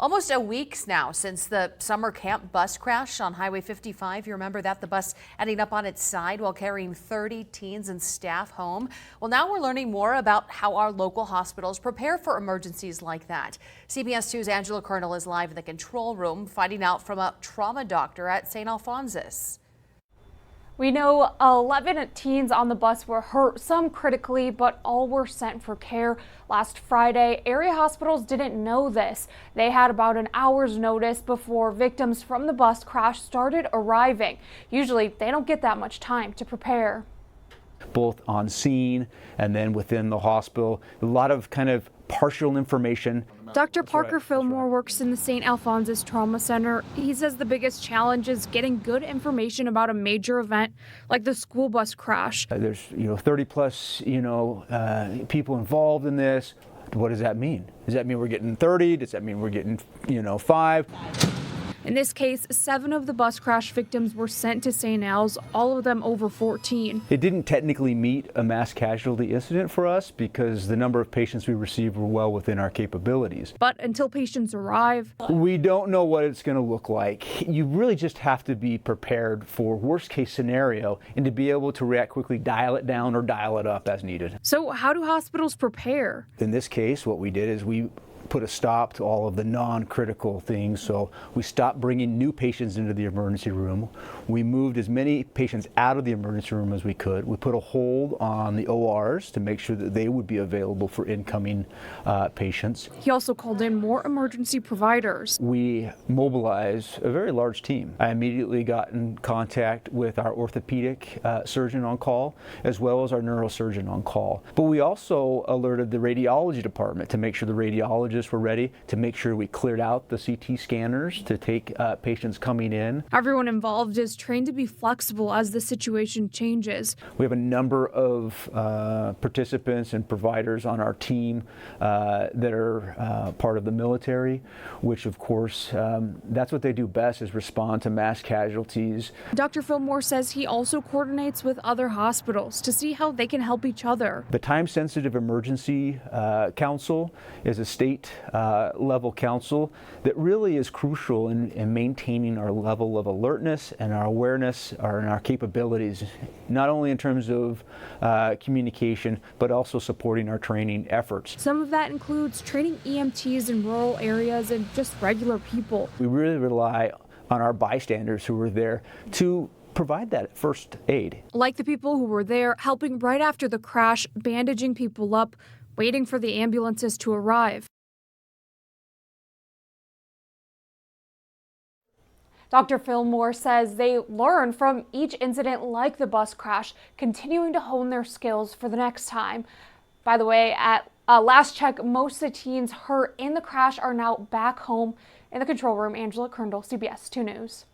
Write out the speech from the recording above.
Almost a week now since the summer camp bus crash on Highway 55. You remember that, the bus ending up on its side while carrying 30 teens and staff home. Well, now we're learning more about how our local hospitals prepare for emergencies like that. CBS 2's Angela Colonel is live in the control room, finding out from a trauma doctor at St. Alphonsus. We know 11 teens on the bus were hurt, some critically, but all were sent for care. Last Friday, area hospitals didn't know this. They had about an hour's notice before victims from the bus crash started arriving. Usually, they don't get that much time to prepare. Both on scene and then within the hospital, a lot of kind of partial information. Dr. Parker Fillmore works in the St. Alphonsus Trauma Center. He says the biggest challenge is getting good information about a major event like the school bus crash. There's 30 plus people involved in this. What does that mean? Does that mean we're getting 30? Does that mean we're getting 5? In this case, 7 of the bus crash victims were sent to St. Al's, all of them over 14. It didn't technically meet a mass casualty incident for us because the number of patients we received were well within our capabilities. But until patients arrive, we don't know what it's going to look like. You really just have to be prepared for worst case scenario and to be able to react quickly, dial it down or dial it up as needed. So how do hospitals prepare? In this case, what we did is we put a stop to all of the non-critical things. So we stopped bringing new patients into the emergency room. We moved as many patients out of the emergency room as we could. We put a hold on the ORs to make sure that they would be available for incoming patients. He also called in more emergency providers. We mobilized a very large team. I immediately got in contact with our orthopedic surgeon on call, as well as our neurosurgeon on call. But we also alerted the radiology department to make sure the radiologists were ready, to make sure we cleared out the CT scanners to take patients coming in. Everyone involved is trained to be flexible as the situation changes. We have a number of participants and providers on our team that are part of the military, which of course, that's what they do best, is respond to mass casualties. Dr. Fillmore says he also coordinates with other hospitals to see how they can help each other. The Time-Sensitive Emergency Council is a state level council that really is crucial in maintaining our level of alertness and our awareness and our capabilities, not only in terms of communication, but also supporting our training efforts. Some of that includes training EMTs in rural areas and just regular people. We really rely on our bystanders who were there to provide that first aid. Like the people who were there helping right after the crash, bandaging people up, waiting for the ambulances to arrive. Dr. Fillmore says they learn from each incident like the bus crash, continuing to hone their skills for the next time. By the way, at last check, most of the teens hurt in the crash are now back home. In the control room, Angela Colonel, CBS 2 News.